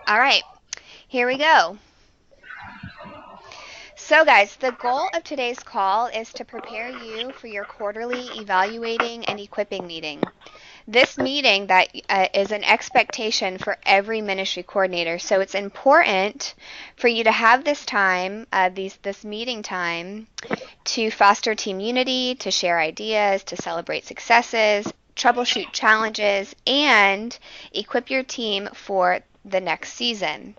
All right, here we go. So, guys, the goal of today's call is to prepare you for your quarterly evaluating and equipping meeting. This meeting that is an expectation for every ministry coordinator. So it's important for you to have this time, this meeting time, to foster team unity, to share ideas, to celebrate successes, troubleshoot challenges, and equip your team for the next season.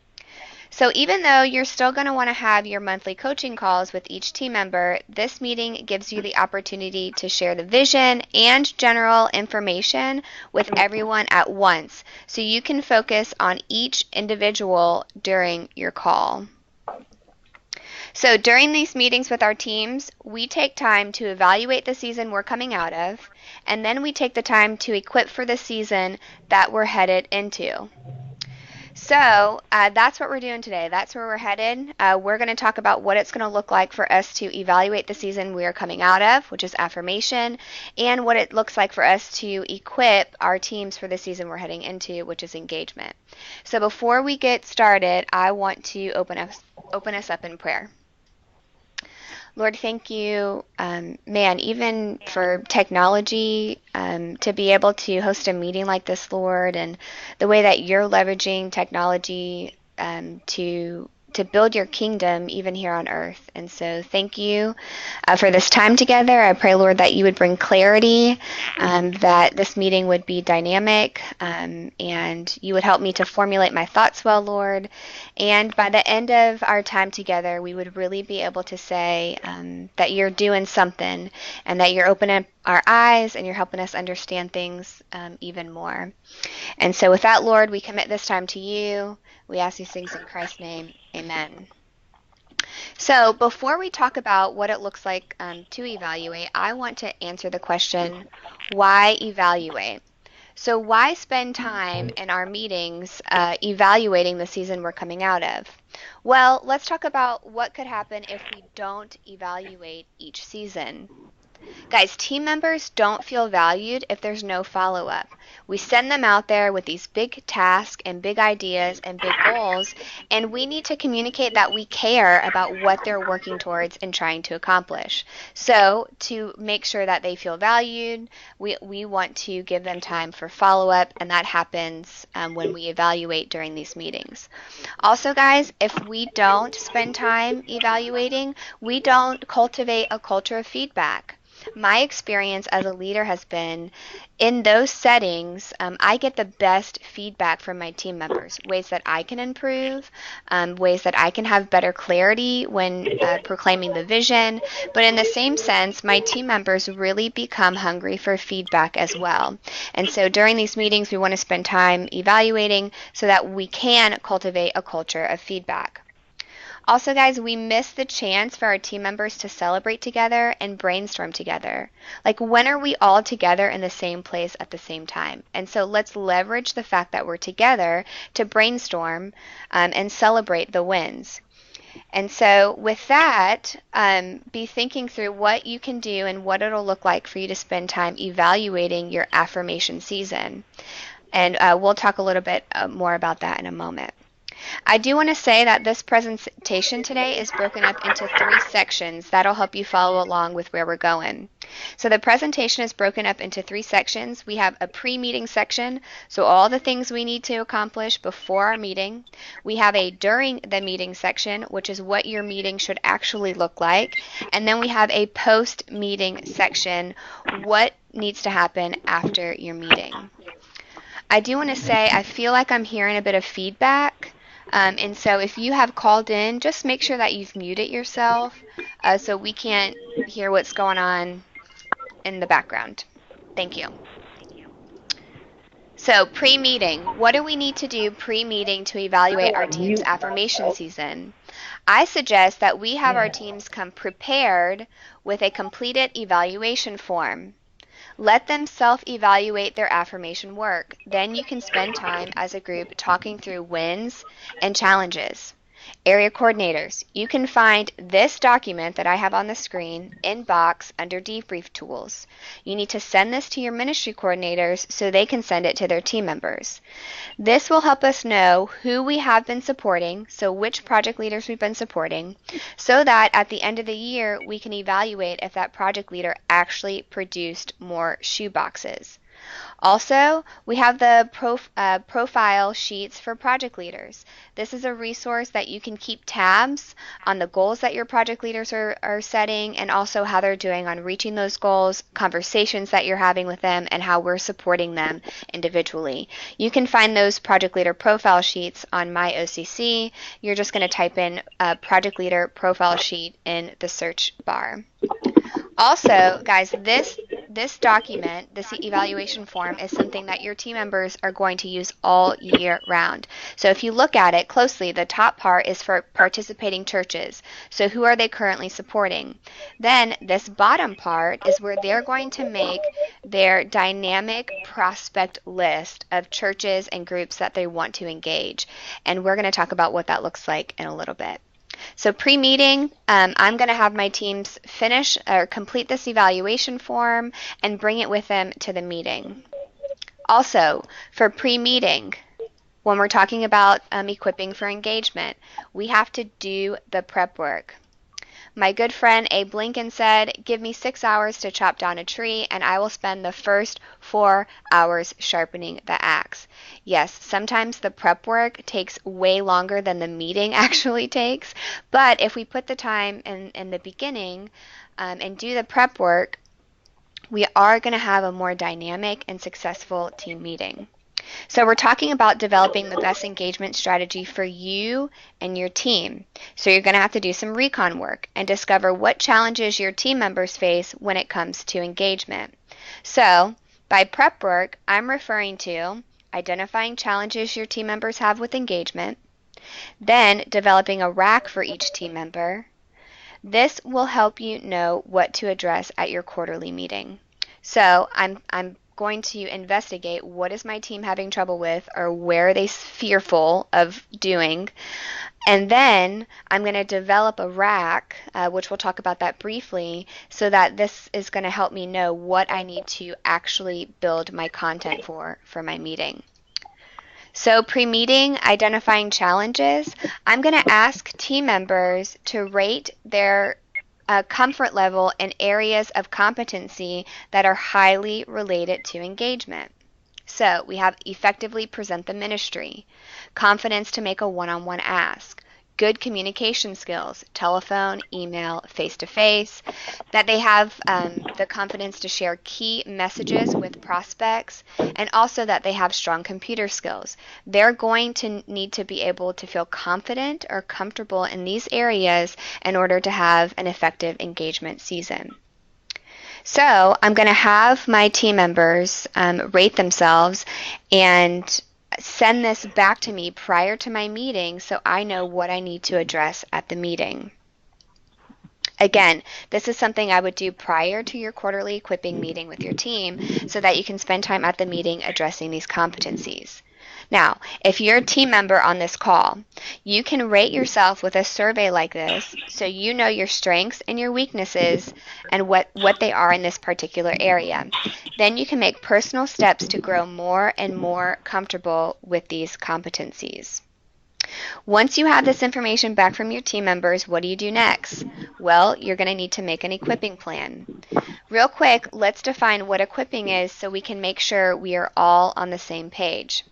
So even though you're still going to want to have your monthly coaching calls with each team member, this meeting gives you the opportunity to share the vision and general information with everyone at once so you can focus on each individual during your call. So during these meetings with our teams, we take time to evaluate the season we're coming out of, and then we take the time to equip for the season that we're headed into. So that's what we're doing today. That's where we're headed. We're going to talk about what it's going to look like for us to evaluate the season we are coming out of, which is affirmation, and what it looks like for us to equip our teams for the season we're heading into, which is engagement. So before we get started, I want to open us up in prayer. Lord, thank you, man, even for technology, to be able to host a meeting like this, Lord, and the way that you're leveraging technology to build your kingdom even here on earth. And so thank you for this time together. I pray, Lord, that you would bring clarity, that this meeting would be dynamic, and you would help me to formulate my thoughts well, Lord. And by the end of our time together, we would really be able to say that you're doing something and that you're opening our eyes and you're helping us understand things even more. And so with that, Lord, we commit this time to you. We ask these things in Christ's name. Amen. So before we talk about what it looks like to evaluate, I want to answer the question, why evaluate? So why spend time in our meetings evaluating the season we're coming out of? Well, let's talk about what could happen if we don't evaluate each season. Guys, team members don't feel valued if there's no follow up. We send them out there with these big tasks and big ideas and big goals, and we need to communicate that we care about what they're working towards and trying to accomplish. So, to make sure that they feel valued, we want to give them time for follow up, and that happens when we evaluate during these meetings. Also, guys, if we don't spend time evaluating, we don't cultivate a culture of feedback. My experience as a leader has been in those settings, I get the best feedback from my team members, ways that I can improve, ways that I can have better clarity when proclaiming the vision. But in the same sense, my team members really become hungry for feedback as well. And so during these meetings, we want to spend time evaluating so that we can cultivate a culture of feedback. Also, guys, we miss the chance for our team members to celebrate together and brainstorm together. Like, when are we all together in the same place at the same time? And so let's leverage the fact that we're together to brainstorm and celebrate the wins. And so, with that, be thinking through what you can do and what it'll look like for you to spend time evaluating your affirmation season. And we'll talk a little bit more about that in a moment. I do want to say that this presentation today is broken up into three sections. That'll help you follow along with where we're going. So the presentation is broken up into three sections. We have a pre-meeting section, so all the things we need to accomplish before our meeting. We have a during the meeting section, which is what your meeting should actually look like. And then we have a post-meeting section, what needs to happen after your meeting. I do want to say I feel like I'm hearing a bit of feedback. And so if you have called in, just make sure that you've muted yourself so we can't hear what's going on in the background. Thank you. So pre-meeting, what do we need to do pre-meeting to evaluate our team's affirmation season? I suggest that we have our teams come prepared with a completed evaluation form. Let them self-evaluate their affirmation work. Then you can spend time as a group talking through wins and challenges. Area coordinators, you can find this document that I have on the screen in Box under Debrief Tools. You need to send this to your ministry coordinators so they can send it to their team members. This will help us know who we have been supporting, so which project leaders we've been supporting, so that at the end of the year we can evaluate if that project leader actually produced more shoe boxes. Also, we have the profile sheets for project leaders. This is a resource that you can keep tabs on the goals that your project leaders are setting, and also how they're doing on reaching those goals, conversations that you're having with them, and how we're supporting them individually. You can find those project leader profile sheets on My OCC. You're just going to type in project leader profile sheet in the search bar. Also, guys, this document, this evaluation form, is something that your team members are going to use all year round. So if you look at it closely, the top part is for participating churches. So who are they currently supporting? Then this bottom part is where they're going to make their dynamic prospect list of churches and groups that they want to engage. And we're going to talk about what that looks like in a little bit. So pre-meeting, I'm going to have my teams finish or complete this evaluation form and bring it with them to the meeting. Also, for pre-meeting, when we're talking about equipping for engagement, we have to do the prep work. My good friend Abe Lincoln said, "Give me 6 hours to chop down a tree, and I will spend the first 4 hours sharpening the axe." Yes, sometimes the prep work takes way longer than the meeting actually takes, but if we put the time in the beginning and do the prep work, we are going to have a more dynamic and successful team meeting. So we're talking about developing the best engagement strategy for you and your team. So you're going to have to do some recon work and discover what challenges your team members face when it comes to engagement. So by prep work, I'm referring to identifying challenges your team members have with engagement, then developing a rack for each team member. This will help you know what to address at your quarterly meeting. So I'm going to investigate what is my team having trouble with, or where are they fearful of doing, and then I'm going to develop a rack, which we'll talk about that briefly, so that this is going to help me know what I need to actually build my content for my meeting. So pre-meeting, identifying challenges, I'm going to ask team members to rate their comfort level in areas of competency that are highly related to engagement. So we have effectively present the ministry, confidence to make a one-on-one ask, good communication skills, telephone, email, face-to-face, that they have the confidence to share key messages with prospects, and also that they have strong computer skills. They're going to need to be able to feel confident or comfortable in these areas in order to have an effective engagement season. So I'm going to have my team members rate themselves and send this back to me prior to my meeting so I know what I need to address at the meeting. Again, this is something I would do prior to your quarterly equipping meeting with your team so that you can spend time at the meeting addressing these competencies. Now, if you're a team member on this call, you can rate yourself with a survey like this so you know your strengths and your weaknesses and what they are in this particular area. Then you can make personal steps to grow more and more comfortable with these competencies. Once you have this information back from your team members, what do you do next? Well, you're going to need to make an equipping plan. Real quick, let's define what equipping is so we can make sure we are all on the same page.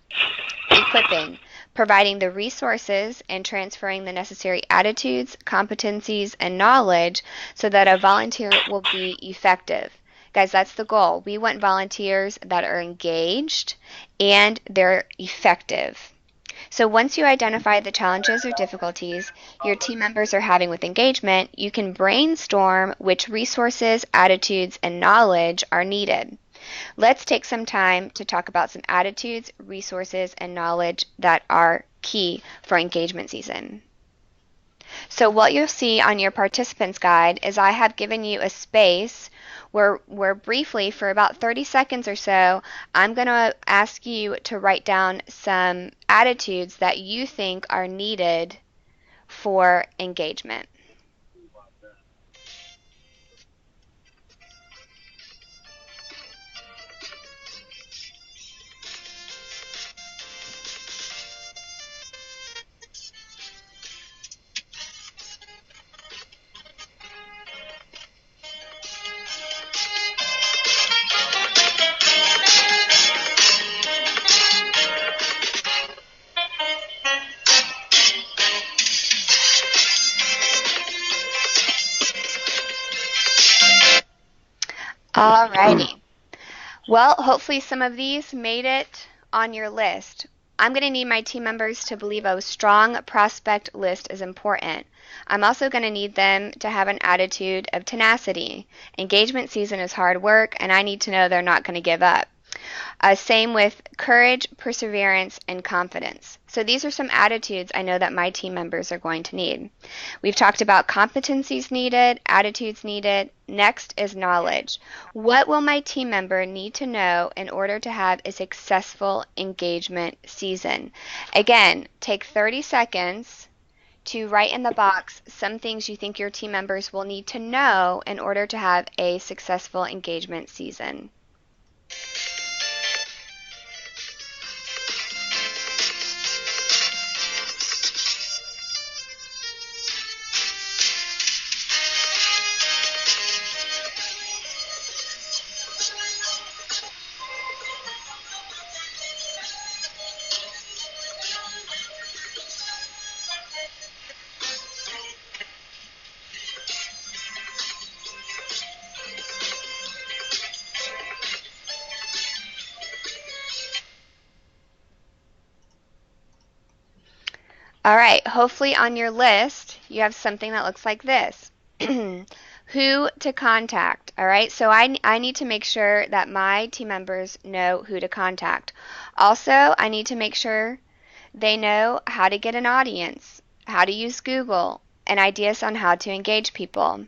Equipping, providing the resources and transferring the necessary attitudes, competencies, and knowledge so that a volunteer will be effective. Guys, that's the goal. We want volunteers that are engaged and they're effective. So once you identify the challenges or difficulties your team members are having with engagement, you can brainstorm which resources, attitudes, and knowledge are needed. Let's take some time to talk about some attitudes, resources, and knowledge that are key for engagement season. So what you'll see on your participants guide is I have given you a space where briefly for about 30 seconds or so, I'm going to ask you to write down some attitudes that you think are needed for engagement. Alrighty. Well, hopefully some of these made it on your list. I'm going to need my team members to believe a strong prospect list is important. I'm also going to need them to have an attitude of tenacity. Engagement season is hard work, and I need to know they're not going to give up. Same with courage, perseverance, and confidence. So these are some attitudes I know that my team members are going to need. We've talked about competencies needed, attitudes needed. Next is knowledge. What will my team member need to know in order to have a successful engagement season? Again, take 30 seconds to write in the box some things you think your team members will need to know in order to have a successful engagement season. All right, hopefully on your list you have something that looks like this. Who to contact. All right, so I need to make sure that my team members know who to contact. Also, I need to make sure they know how to get an audience, how to use Google, and ideas on how to engage people.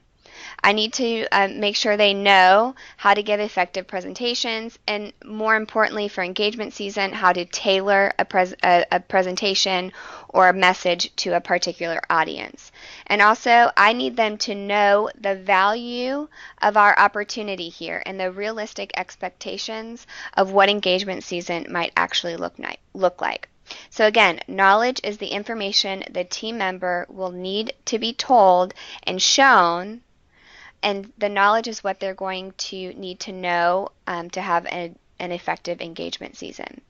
I need to make sure they know how to give effective presentations, and more importantly for engagement season, how to tailor a presentation or a message to a particular audience. And also, I need them to know the value of our opportunity here and the realistic expectations of what engagement season might actually look like. So again, knowledge is the information the team member will need to be told and shown, and the knowledge is what they're going to need to know to have an effective engagement season.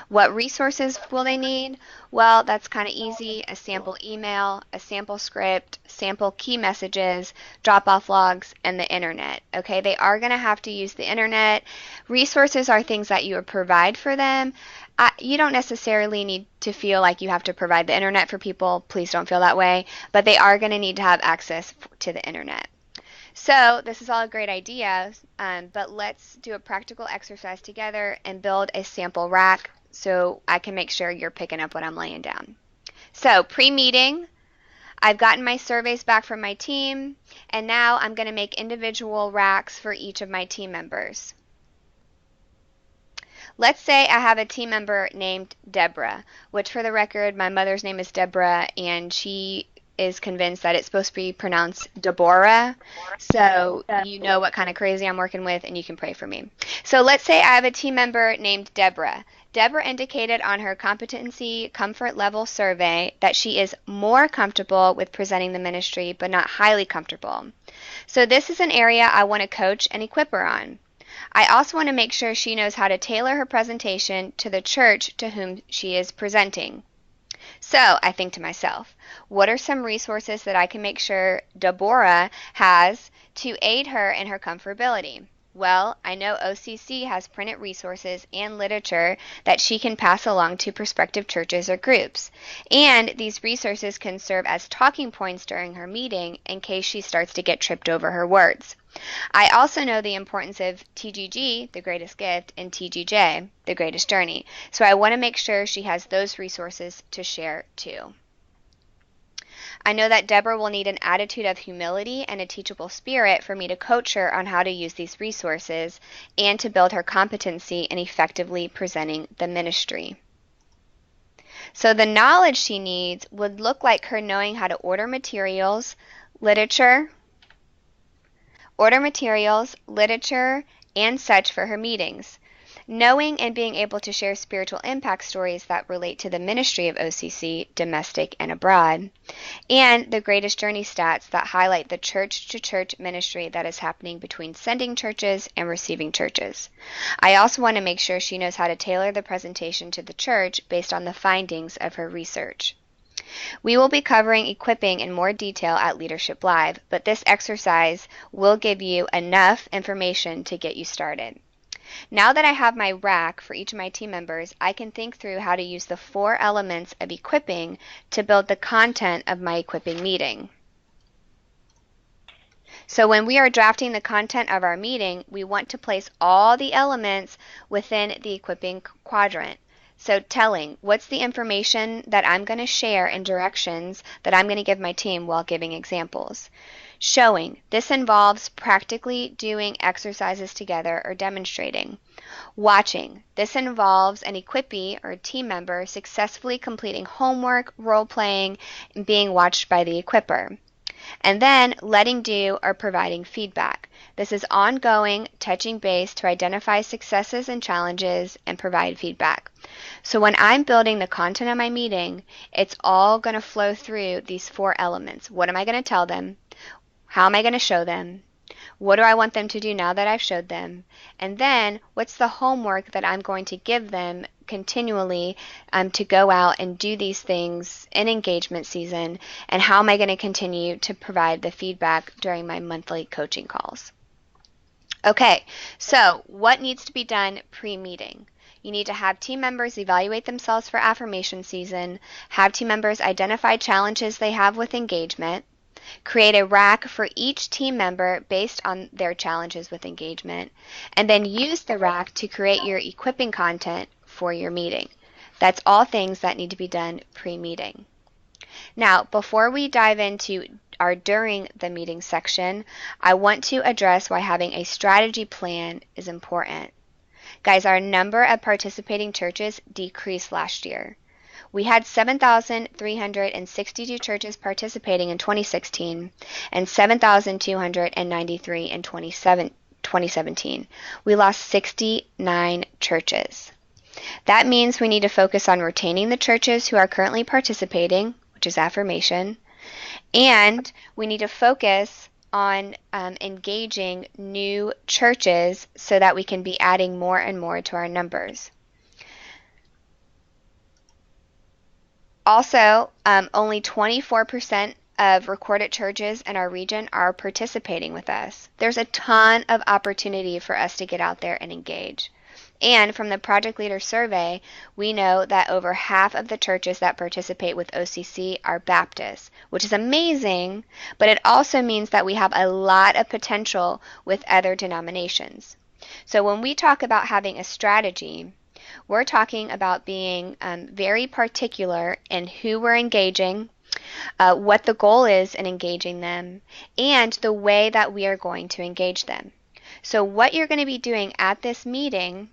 What resources will they need? Well, that's kind of easy. A sample email, a sample script, sample key messages, drop-off logs, and the internet. Okay, they are going to have to use the internet. Resources are things that you provide for them. You don't necessarily need to feel like you have to provide the internet for people. Please don't feel that way. But they are going to need to have access to the internet. So this is all a great idea, but let's do a practical exercise together and build a sample rack so I can make sure you're picking up what I'm laying down. So pre-meeting, I've gotten my surveys back from my team, and now I'm going to make individual racks for each of my team members. Let's say I have a team member named Deborah, which for the record, my mother's name is Deborah, and she is convinced that it's supposed to be pronounced Deborah. So you know what kind of crazy I'm working with, and you can pray for me. So let's say I have a team member named Deborah. Deborah indicated on her competency comfort level survey that she is more comfortable with presenting the ministry, but not highly comfortable. So this is an area I want to coach and equip her on. I also want to make sure she knows how to tailor her presentation to the church to whom she is presenting. So I think to myself, what are some resources that I can make sure Deborah has to aid her in her comfortability? Well, I know OCC has printed resources and literature that she can pass along to prospective churches or groups. And these resources can serve as talking points during her meeting in case she starts to get tripped over her words. I also know the importance of TGG, the greatest gift, and TGJ, the greatest journey. So I want to make sure she has those resources to share too. I know that Deborah will need an attitude of humility and a teachable spirit for me to coach her on how to use these resources and to build her competency in effectively presenting the ministry. So the knowledge she needs would look like her knowing how to literature, literature, and such for her meetings. Knowing and being able to share spiritual impact stories that relate to the ministry of OCC, domestic and abroad, and the Greatest Journey stats that highlight the church-to-church ministry that is happening between sending churches and receiving churches. I also want to make sure she knows how to tailor the presentation to the church based on the findings of her research. We will be covering equipping in more detail at Leadership Live, but this exercise will give you enough information to get you started. Now that I have my rack for each of my team members, I can think through how to use the 4 elements of equipping to build the content of my equipping meeting. So when we are drafting the content of our meeting, we want to place all the elements within the equipping quadrant. So telling, what's the information that I'm going to share and directions that I'm going to give my team while giving examples. Showing, this involves practically doing exercises together or demonstrating. Watching, this involves an equippee or team member successfully completing homework, role-playing, and being watched by the equipper. And then letting do or providing feedback. This is ongoing, touching base to identify successes and challenges and provide feedback. So when I'm building the content of my meeting, it's all going to flow through these 4 elements. What am I going to tell them? How am I going to show them? What do I want them to do now that I've showed them? And then what's the homework that I'm going to give them continually to go out and do these things in engagement season? And how am I going to continue to provide the feedback during my monthly coaching calls? Okay, so what needs to be done pre-meeting? You need to have team members evaluate themselves for affirmation season, have team members identify challenges they have with engagement, create a rack for each team member based on their challenges with engagement, and then use the rack to create your equipping content for your meeting. That's all things that need to be done pre-meeting. Now, before we dive into our during the meeting section, I want to address why having a strategy plan is important. Guys, our number of participating churches decreased last year. We had 7,362 churches participating in 2016 and 7,293 in 2017. We lost 69 churches. That means we need to focus on retaining the churches who are currently participating, which is affirmation, and we need to focus on engaging new churches so that we can be adding more and more to our numbers. Also, only 24% of recorded churches in our region are participating with us. There's a ton of opportunity for us to get out there and engage. And from the Project Leader Survey, we know that over half of the churches that participate with OCC are Baptist, which is amazing, but it also means that we have a lot of potential with other denominations. So when we talk about having a strategy, we're talking about being very particular in who we're engaging, what the goal is in engaging them, and the way that we are going to engage them. So what you're going to be doing at this meeting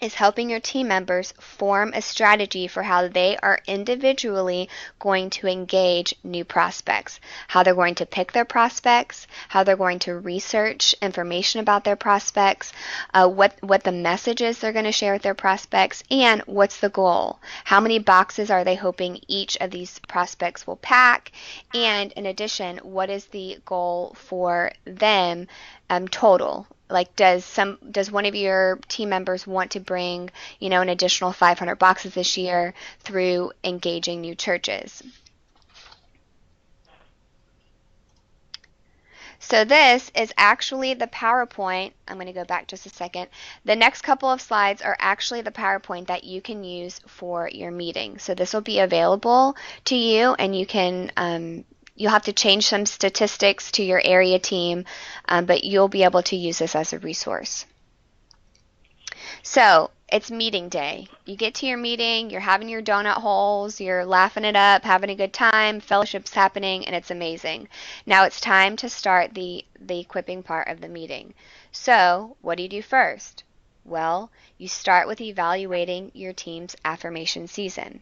is helping your team members form a strategy for how they are individually going to engage new prospects, how they're going to pick their prospects, how they're going to research information about their prospects, what the messages they're going to share with their prospects, and what's the goal. How many boxes are they hoping each of these prospects will pack? And in addition, what is the goal for them total? Like, does one of your team members want to bring, an additional 500 boxes this year through engaging new churches? So this is actually the PowerPoint. I'm going to go back just a second. The next couple of slides are actually the PowerPoint that you can use for your meeting. So this will be available to you, and you can you'll have to change some statistics to your area team, but you'll be able to use this as a resource. So it's meeting day. You get to your meeting, you're having your donut holes, you're laughing it up, having a good time, fellowship's happening, and it's amazing. Now it's time to start the equipping part of the meeting. So what do you do first? Well, you start with evaluating your team's affirmation season.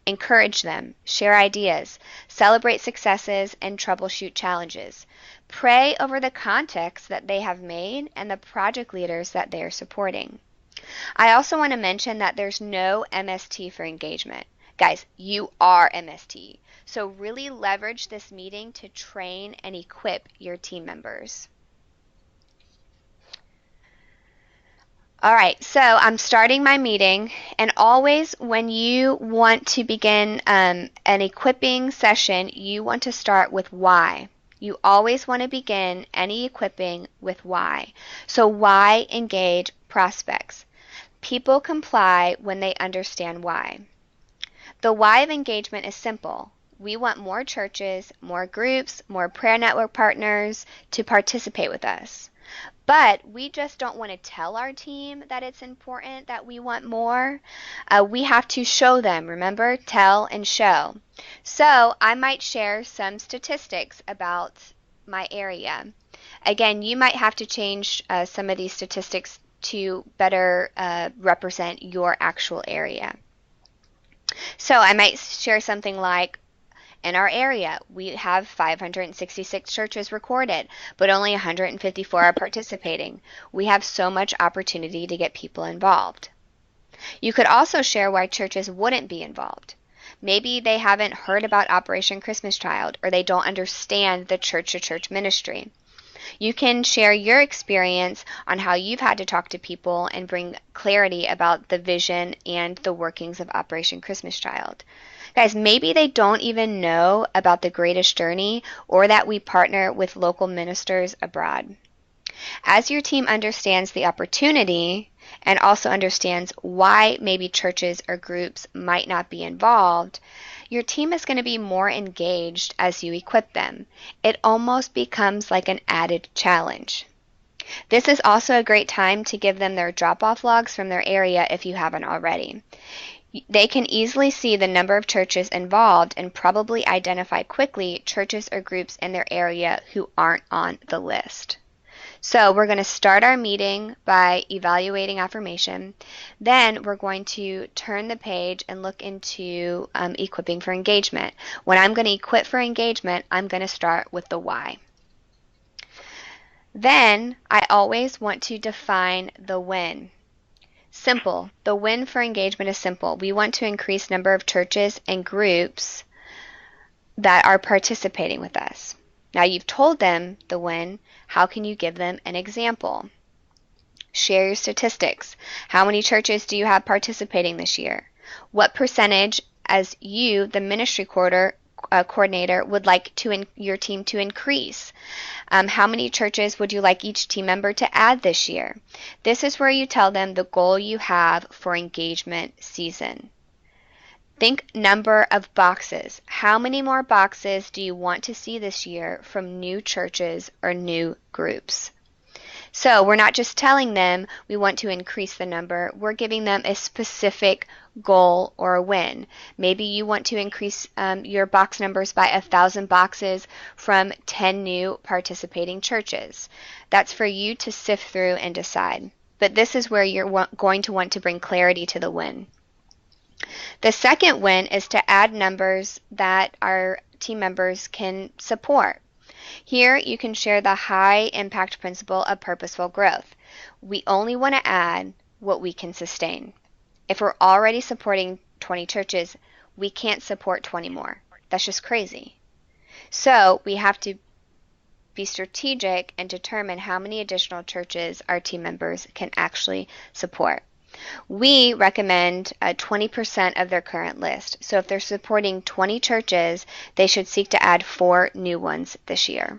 Encourage them, share ideas, celebrate successes, and troubleshoot challenges. Pray over the context that they have made and the project leaders that they are supporting. I also want to mention that there's no MST for engagement. Guys, you are MST. So really leverage this meeting to train and equip your team members. All right, so I'm starting my meeting, and always when you want to begin an equipping session, you want to start with why. You always want to begin any equipping with why. So why engage prospects? People comply when they understand why. The why of engagement is simple. We want more churches, more groups, more prayer network partners to participate with us. But we just don't want to tell our team that it's important, that we want more. We have to show them, remember? Tell and show. So I might share some statistics about my area. Again, you might have to change some of these statistics to better represent your actual area. So I might share something like, in our area, we have 566 churches recorded, but only 154 are participating. We have so much opportunity to get people involved. You could also share why churches wouldn't be involved. Maybe they haven't heard about Operation Christmas Child, or they don't understand the church-to-church ministry. You can share your experience on how you've had to talk to people and bring clarity about the vision and the workings of Operation Christmas Child. Guys, maybe they don't even know about the Greatest Journey or that we partner with local ministers abroad. As your team understands the opportunity and also understands why maybe churches or groups might not be involved, your team is going to be more engaged as you equip them. It almost becomes like an added challenge. This is also a great time to give them their drop-off logs from their area if you haven't already. They can easily see the number of churches involved and probably identify quickly churches or groups in their area who aren't on the list. So we're going to start our meeting by evaluating affirmation. Then we're going to turn the page and look into equipping for engagement. When I'm going to equip for engagement, I'm going to start with the why. Then I always want to define the win. Simple. The win for engagement is simple. We want to increase number of churches and groups that are participating with us. Now you've told them the win. How can you give them an example? Share your statistics. How many churches do you have participating this year? What percentage, as you, the ministry coordinator, would like your team to increase? How many churches would you like each team member to add this year? This is where you tell them the goal you have for engagement season. Think number of boxes. How many more boxes do you want to see this year from new churches or new groups? So we're not just telling them we want to increase the number. We're giving them a specific goal or a win. Maybe you want to increase your box numbers by 1,000 boxes from 10 new participating churches. That's for you to sift through and decide. But this is where you're going to want to bring clarity to the win. The second win is to add numbers that our team members can support. Here you can share the high impact principle of purposeful growth. We only want to add what we can sustain. If we're already supporting 20 churches, we can't support 20 more. That's just crazy. So we have to be strategic and determine how many additional churches our team members can actually support. We recommend 20% of their current list. So if they're supporting 20 churches, they should seek to add 4 new ones this year.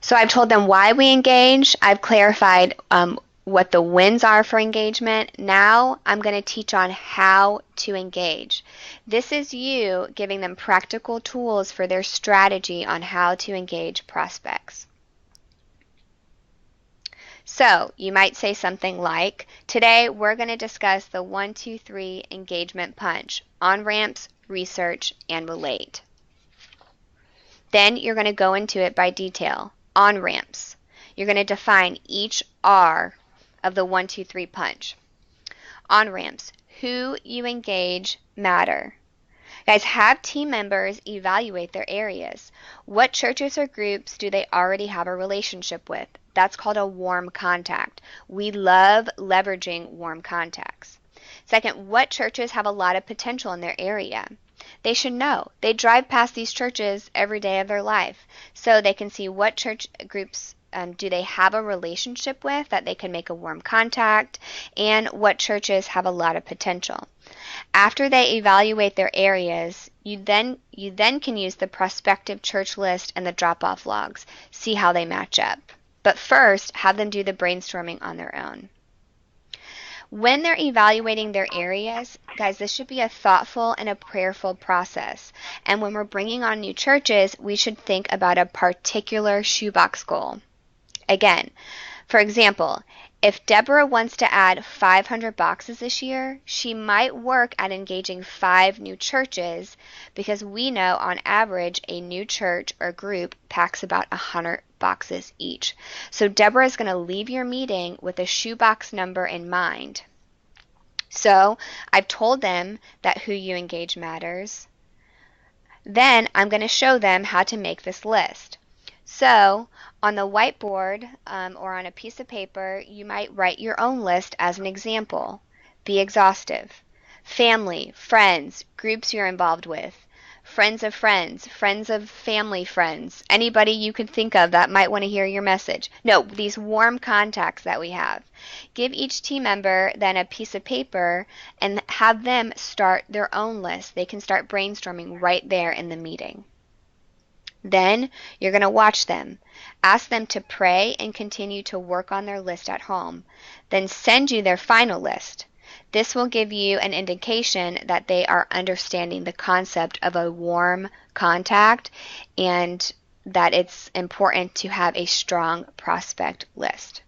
So I've told them why we engage. I've clarified what the wins are for engagement. Now I'm going to teach on how to engage. This is you giving them practical tools for their strategy on how to engage prospects. So you might say something like, today we're going to discuss the 1, 2, 3 engagement punch: on-ramps, research, and relate. Then you're going to go into it by detail. On-ramps. You're going to define each R of the 1, 2, 3 punch. On-ramps. who you engage matter. Guys, have team members evaluate their areas. What churches or groups do they already have a relationship with? That's called a warm contact. We love leveraging warm contacts. Second, what churches have a lot of potential in their area? They should know. They drive past these churches every day of their life, so they can see what church groups do they have a relationship with that they can make a warm contact, and what churches have a lot of potential. After they evaluate their areas, you then can use the prospective church list and the drop-off logs, see how they match up. But first, have them do the brainstorming on their own. When they're evaluating their areas, guys, this should be a thoughtful and a prayerful process. And when we're bringing on new churches, we should think about a particular shoebox goal. Again, for example, if Deborah wants to add 500 boxes this year, she might work at engaging 5 new churches, because we know on average a new church or group packs about 100 boxes each. So Deborah is going to leave your meeting with a shoebox number in mind. So I've told them that who you engage matters. Then I'm going to show them how to make this list. So on the whiteboard or on a piece of paper, you might write your own list as an example. Be exhaustive. Family, friends, groups you're involved with, friends of family friends, anybody you could think of that might want to hear your message. No, these warm contacts that we have. Give each team member then a piece of paper and have them start their own list. They can start brainstorming right there in the meeting. Then you're going to watch them. Ask them to pray and continue to work on their list at home. Then send you their final list. This will give you an indication that they are understanding the concept of a warm contact and that it's important to have a strong prospect list.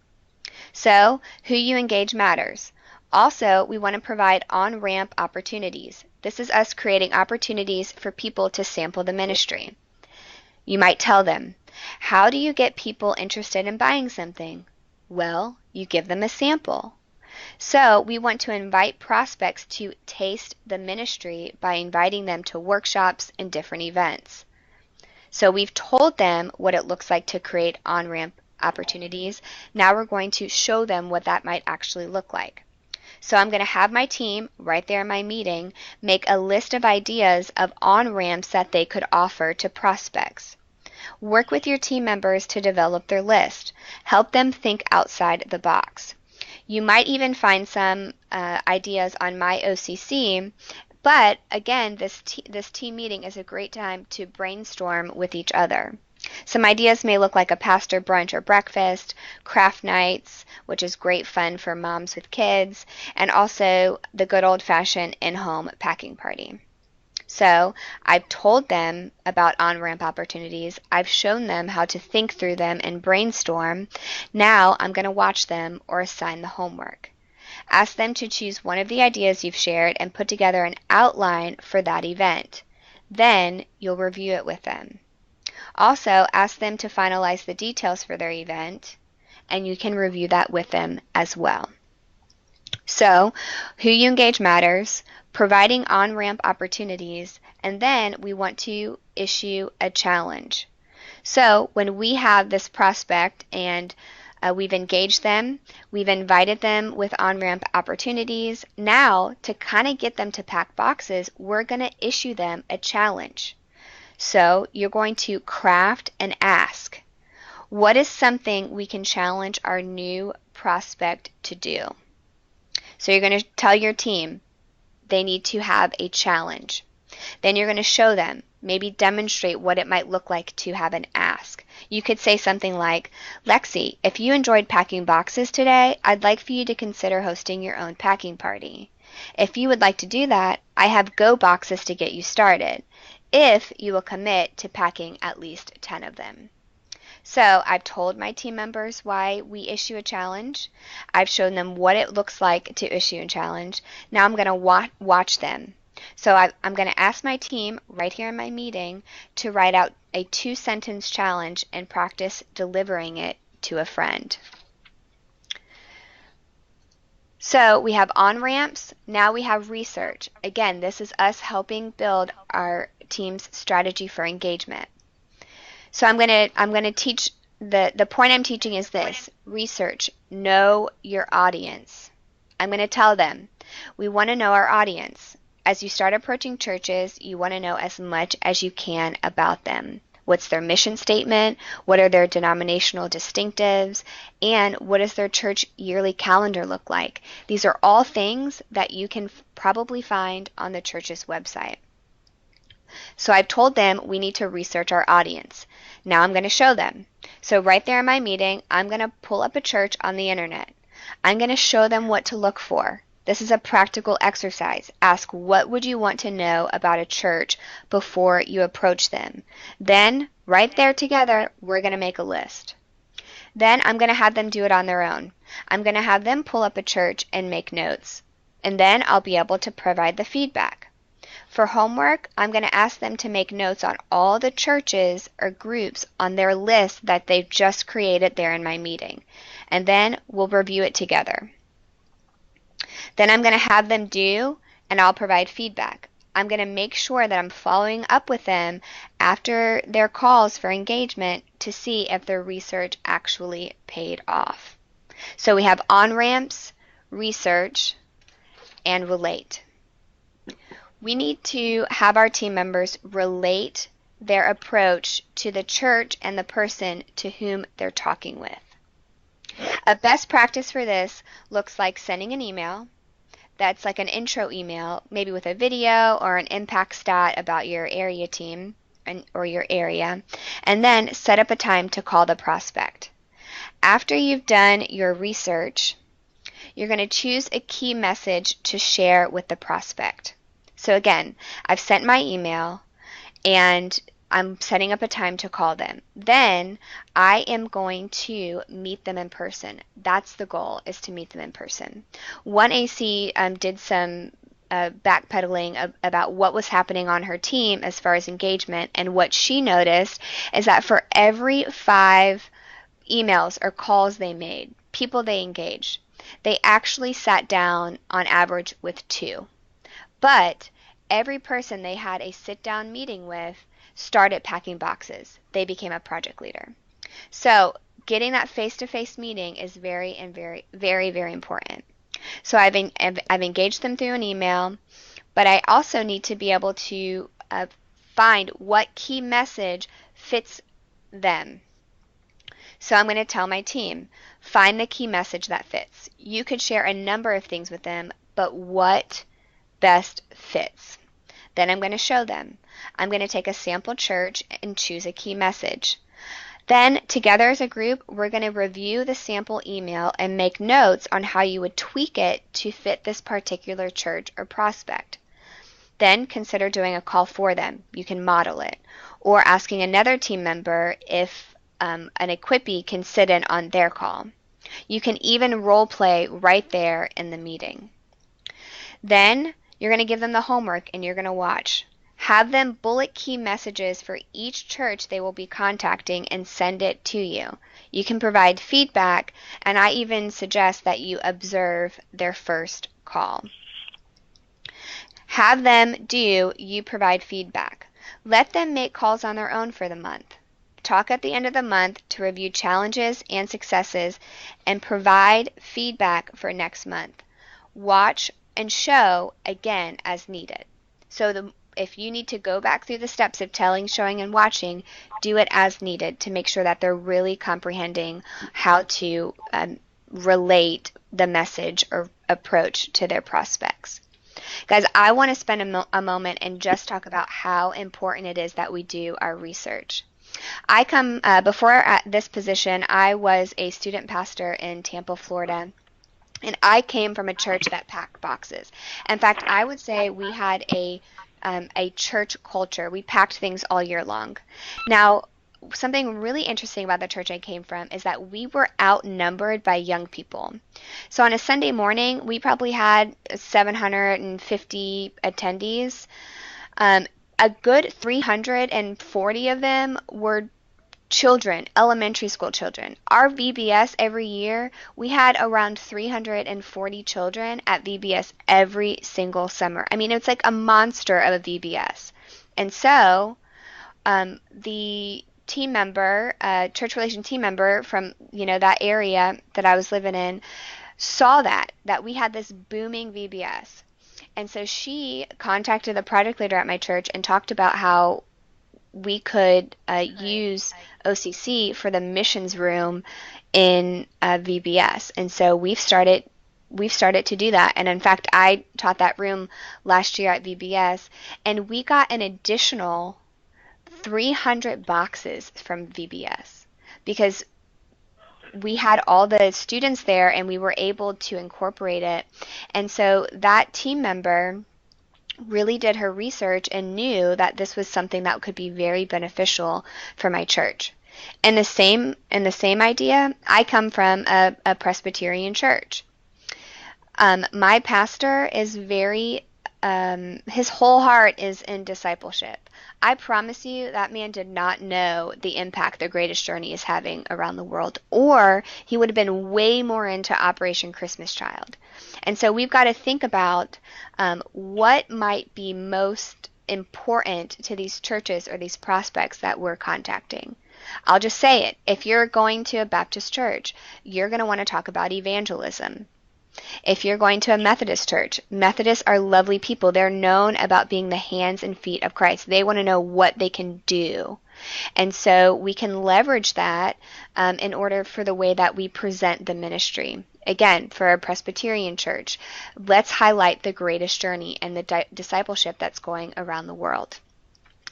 So, who you engage matters. Also, we want to provide on-ramp opportunities. This is us creating opportunities for people to sample the ministry. You might tell them, how do you get people interested in buying something? Well, you give them a sample. So we want to invite prospects to taste the ministry by inviting them to workshops and different events. So we've told them what it looks like to create on-ramp opportunities. Now we're going to show them what that might actually look like. So I'm going to have my team, right there in my meeting, make a list of ideas of on-ramps that they could offer to prospects. Work with your team members to develop their list. Help them think outside the box. You might even find some ideas on my OCC, but again, this team meeting is a great time to brainstorm with each other. Some ideas may look like a pastor brunch or breakfast, craft nights, which is great fun for moms with kids, and also the good old-fashioned in-home packing party. So I've told them about on-ramp opportunities. I've shown them how to think through them and brainstorm. Now I'm going to watch them or assign the homework. Ask them to choose one of the ideas you've shared and put together an outline for that event. Then you'll review it with them. Also, ask them to finalize the details for their event, and you can review that with them as well. So, who you engage matters, providing on-ramp opportunities, and then we want to issue a challenge. So, when we have this prospect and we've engaged them, we've invited them with on-ramp opportunities, now to kind of get them to pack boxes, we're going to issue them a challenge. So, you're going to craft and ask, what is something we can challenge our new prospect to do? So you're going to tell your team they need to have a challenge. Then you're going to show them, maybe demonstrate what it might look like to have an ask. You could say something like, Lexi, if you enjoyed packing boxes today, I'd like for you to consider hosting your own packing party. If you would like to do that, I have Go boxes to get you started, if you will commit to packing at least 10 of them. So I've told my team members why we issue a challenge. I've shown them what it looks like to issue a challenge. Now I'm going to watch them. So I'm going to ask my team right here in my meeting to write out a 2-sentence challenge and practice delivering it to a friend. So we have on-ramps, now we have research. Again, this is us helping build our team's strategy for engagement. So I'm gonna teach the point I'm teaching is this: research, know your audience. I'm gonna tell them we want to know our audience. As you start approaching churches, you want to know as much as you can about them. What's their mission statement? What are their denominational distinctives? And what does their church yearly calendar look like? These are all things that you can probably find on the church's website. So I've told them we need to research our audience. Now I'm going to show them. So right there in my meeting, I'm going to pull up a church on the internet. I'm going to show them what to look for. This is a practical exercise. Ask what would you want to know about a church before you approach them. Then, right there together, we're going to make a list. Then I'm going to have them do it on their own. I'm going to have them pull up a church and make notes. And then I'll be able to provide the feedback. For homework, I'm going to ask them to make notes on all the churches or groups on their list that they've just created there in my meeting. And then we'll review it together. Then I'm going to have them do, and I'll provide feedback. I'm going to make sure that I'm following up with them after their calls for engagement to see if their research actually paid off. So we have on-ramps, research, and relate. We need to have our team members relate their approach to the church and the person to whom they're talking with. A best practice for this looks like sending an email that's like an intro email, maybe with a video or an impact stat about your area team or your area, and then set up a time to call the prospect. After you've done your research, you're going to choose a key message to share with the prospect. So again, I've sent my email and I'm setting up a time to call them. Then I am going to meet them in person. That's the goal, is to meet them in person. One AC did some backpedaling about what was happening on her team as far as engagement, and what she noticed is that for every 5 emails or calls they made, people they engaged, they actually sat down on average with 2. But every person they had a sit-down meeting with started packing boxes. They became a project leader. So getting that face-to-face meeting is very, very important. So I've engaged them through an email, but I also need to be able to find what key message fits them. So I'm going to tell my team, find the key message that fits. You could share a number of things with them, but what best fits? Then I'm going to show them. I'm going to take a sample church and choose a key message. Then, together as a group, we're going to review the sample email and make notes on how you would tweak it to fit this particular church or prospect. Then consider doing a call for them. You can model it. Or asking another team member if an equippee can sit in on their call. You can even role play right there in the meeting. Then you're going to give them the homework and you're going to watch. Have them bullet key messages for each church they will be contacting and send it to you. You can provide feedback, and I even suggest that you observe their first call. Have them do, you provide feedback. Let them make calls on their own for the month. Talk at the end of the month to review challenges and successes and provide feedback for next month. Watch and show again as needed. So if you need to go back through the steps of telling, showing, and watching, do it as needed to make sure that they're really comprehending how to relate the message or approach to their prospects. Guys, I want to spend a moment and just talk about how important it is that we do our research. Before at this position, I was a student pastor in Tampa, Florida. And I came from a church that packed boxes. In fact, I would say we had a church culture. We packed things all year long. Now, something really interesting about the church I came from is that we were outnumbered by young people. So on a Sunday morning, we probably had 750 attendees. A good 340 of them were children, elementary school children. Our VBS every year, we had around 340 children at VBS every single summer. I mean, it's like a monster of a VBS. And so, the team member, church relation team member from, that area that I was living in, saw that we had this booming VBS. And so she contacted the project leader at my church and talked about how we could use OCC for the missions room in VBS. And so we've started to do that. And in fact, I taught that room last year at VBS, and we got an additional 300 boxes from VBS because we had all the students there and we were able to incorporate it. And so that team member really did her research and knew that this was something that could be very beneficial for my church. And the same idea, I come from a Presbyterian church. My pastor is his whole heart is in discipleship. I promise you that man did not know the impact the Greatest Journey is having around the world, or he would have been way more into Operation Christmas Child. And so we've got to think about what might be most important to these churches or these prospects that we're contacting. I'll just say it. If you're going to a Baptist church, you're going to want to talk about evangelism. If you're going to a Methodist church, Methodists are lovely people. They're known about being the hands and feet of Christ. They want to know what they can do. And so we can leverage that in order for the way that we present the ministry. Again, for a Presbyterian church, let's highlight the Greatest Journey and the discipleship that's going around the world.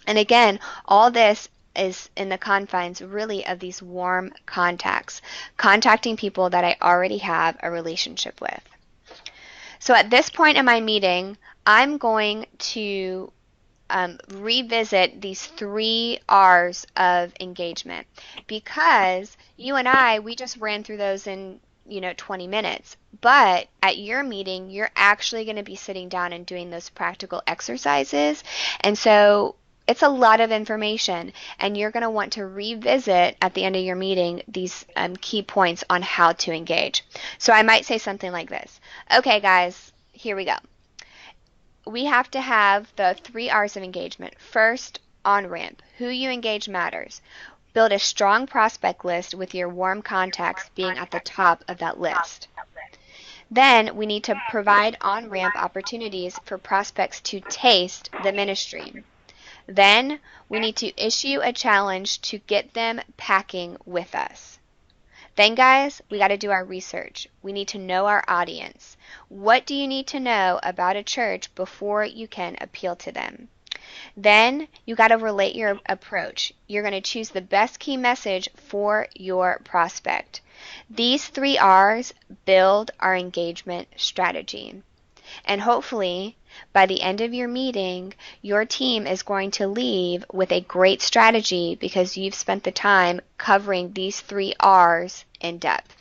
And again, all this is in the confines really of these warm contacts, contacting people that I already have a relationship with. So at this point in my meeting, I'm going to revisit these 3 R's of engagement, because you and I, we just ran through those in 20 minutes. But at your meeting, you're actually going to be sitting down and doing those practical exercises. And so it's a lot of information, and you're going to want to revisit at the end of your meeting these key points on how to engage. So I might say something like this. Okay, guys, here we go. We have to have the 3 R's of engagement. First, on-ramp. Who you engage matters. Build a strong prospect list with your warm contacts being at the top of that list. Then we need to provide on-ramp opportunities for prospects to taste the ministry. Then we need to issue a challenge to get them packing with us. Then, guys, we got to do our research. We need to know our audience. What do you need to know about a church before you can appeal to them? Then you got to relate your approach. You're going to choose the best key message for your prospect. These 3 R's build our engagement strategy. And hopefully, by the end of your meeting, your team is going to leave with a great strategy because you've spent the time covering these 3 R's in depth.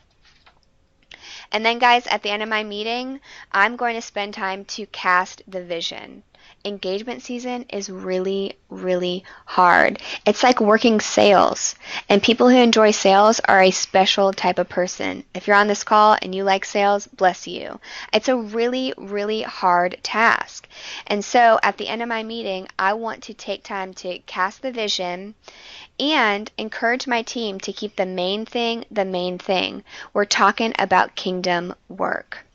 And then, guys, at the end of my meeting, I'm going to spend time to cast the vision. Engagement season is really, really hard. It's like working sales, and people who enjoy sales are a special type of person. If you're on this call and you like sales, bless you. It's a really, really hard task. And so at the end of my meeting, I want to take time to cast the vision and encourage my team to keep the main thing the main thing. We're talking about kingdom work.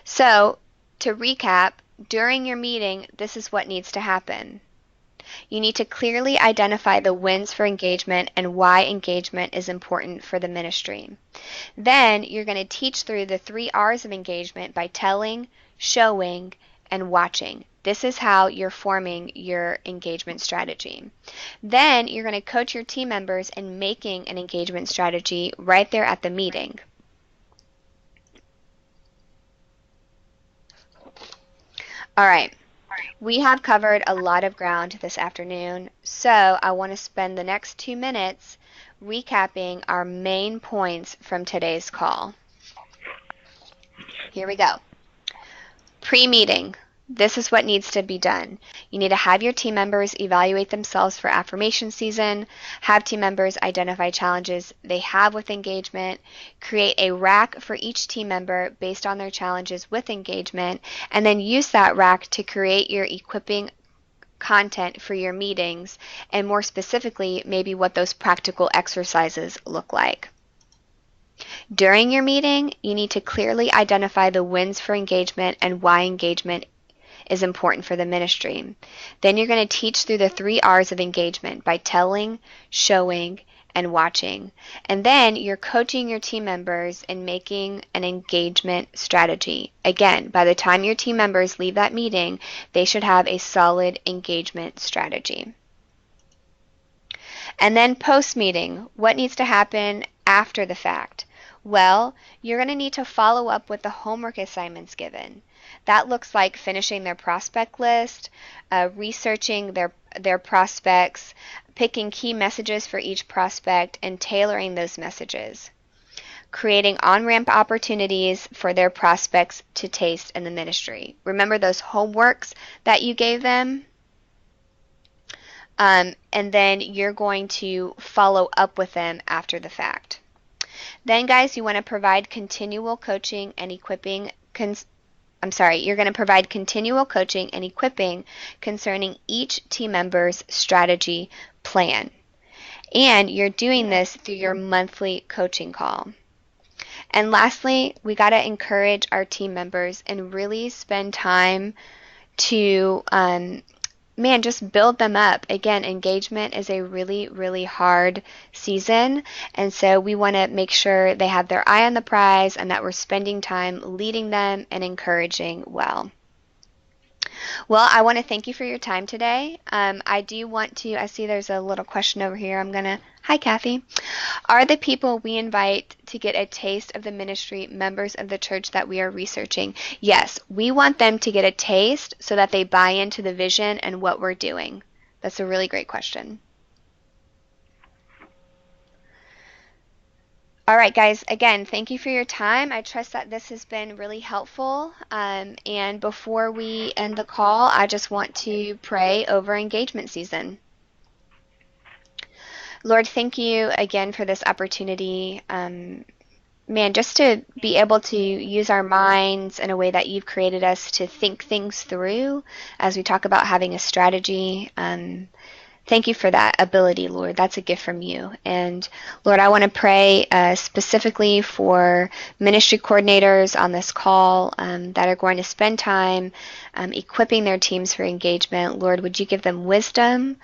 So, to recap, during your meeting, this is what needs to happen. You need to clearly identify the wins for engagement and why engagement is important for the ministry. Then you're going to teach through the 3 R's of engagement by telling, showing, and watching. This is how you're forming your engagement strategy. Then you're going to coach your team members in making an engagement strategy right there at the meeting. All right, we have covered a lot of ground this afternoon, so I want to spend the next 2 minutes recapping our main points from today's call. Here we go. Pre-meeting. This is what needs to be done. You need to have your team members evaluate themselves for affirmation season, have team members identify challenges they have with engagement, create a rack for each team member based on their challenges with engagement, and then use that rack to create your equipping content for your meetings, and more specifically, maybe what those practical exercises look like. During your meeting, you need to clearly identify the wins for engagement and why engagement is important for the ministry. Then you're going to teach through the 3 R's of engagement by telling, showing, and watching. And then you're coaching your team members in making an engagement strategy. Again, by the time your team members leave that meeting, they should have a solid engagement strategy. And then post-meeting, what needs to happen after the fact? Well, you're going to need to follow up with the homework assignments given. That looks like finishing their prospect list, researching their prospects, picking key messages for each prospect, and tailoring those messages. Creating on-ramp opportunities for their prospects to taste in the ministry. Remember those homeworks that you gave them? And then you're going to follow up with them after the fact. Then, guys, you want to provide continual coaching and equipping you're going to provide continual coaching and equipping concerning each team member's strategy plan. And you're doing this through your monthly coaching call. And lastly, we got to encourage our team members and really spend time to just build them up. Again, engagement is a really, really hard season, and so we want to make sure they have their eye on the prize and that we're spending time leading them and encouraging well. Well, I want to thank you for your time today. I do want to, I see there's a little question over here. Hi Kathy. Are the people we invite to get a taste of the ministry members of the church that we are researching? Yes, we want them to get a taste so that they buy into the vision and what we're doing. That's a really great question. All right, guys, again, thank you for your time. I trust that this has been really helpful. And before we end the call, I just want to pray over engagement season. Lord, thank you again for this opportunity. Just to be able to use our minds in a way that you've created us to think things through as we talk about having a strategy. Thank you for that ability, Lord. That's a gift from you. And Lord, I want to pray specifically for ministry coordinators on this call that are going to spend time equipping their teams for engagement. Lord, would you give them wisdom?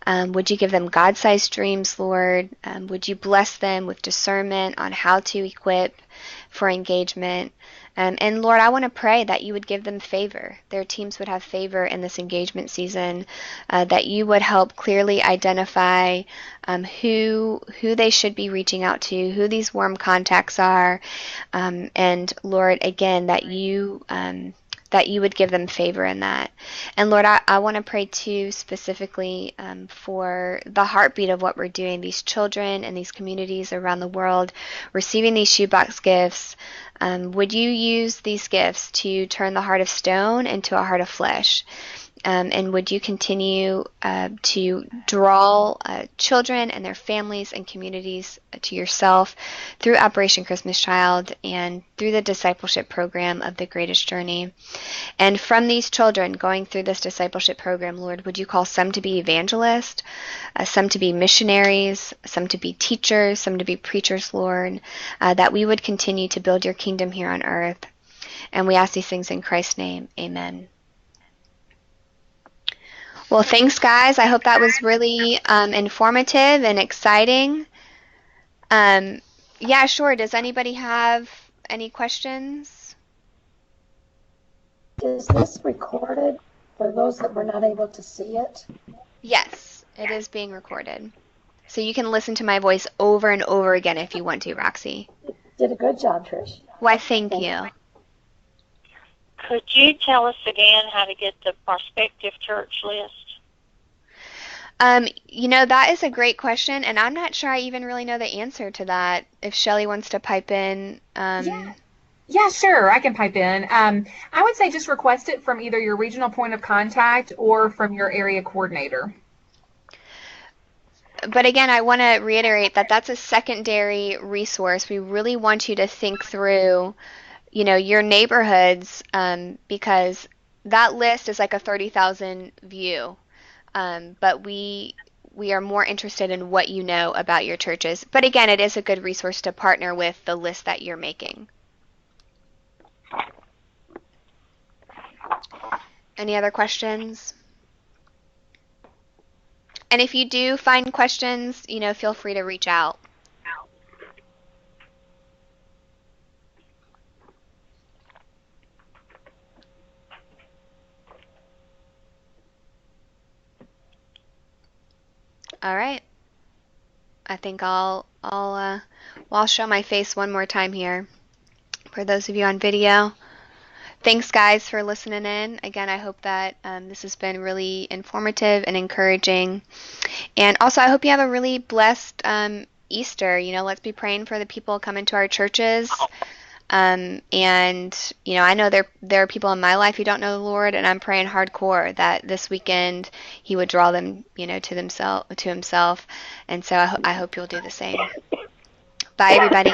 Would you give them God-sized dreams, Lord? Would you bless them with discernment on how to equip for engagement? And Lord, I want to pray that you would give them favor. Their teams would have favor in this engagement season, that you would help clearly identify who they should be reaching out to, who these warm contacts are, and Lord, again, that you would give them favor in that. And Lord, I want to pray too specifically for the heartbeat of what we're doing, these children and these communities around the world receiving these shoebox gifts. Would you use these gifts to turn the heart of stone into a heart of flesh? And would you continue to draw children and their families and communities to yourself through Operation Christmas Child and through the discipleship program of The Greatest Journey? And from these children going through this discipleship program, Lord, would you call some to be evangelists, some to be missionaries, some to be teachers, some to be preachers, Lord, that we would continue to build your kingdom here on earth. And we ask these things in Christ's name. Amen. Well, thanks, guys. I hope that was really informative and exciting. Yeah, sure. Does anybody have any questions? Is this recorded for those that were not able to see it? Yes, it is being recorded. So you can listen to my voice over and over again if you want to, Roxy. You did a good job, Trish. Why, thank you. Could you tell us again how to get the prospective church list? That is a great question, and I'm not sure I even really know the answer to that. If Shelly wants to pipe in. Yeah. Yeah, sure. I can pipe in. I would say just request it from either your regional point of contact or from your area coordinator. But again, I want to reiterate that that's a secondary resource. We really want you to think through, your neighborhoods, because that list is like a 30,000 view. But we are more interested in what you know about your churches. But again, it is a good resource to partner with the list that you're making. Any other questions? And if you do find questions, feel free to reach out. All right. I think I'll show my face one more time here for those of you on video. Thanks, guys, for listening in. Again, I hope that this has been really informative and encouraging. And also, I hope you have a really blessed Easter. Let's be praying for the people coming to our churches. And I know there are people in my life who don't know the Lord, and I'm praying hardcore that this weekend He would draw them, to Himself. And so I hope you'll do the same. Bye, everybody.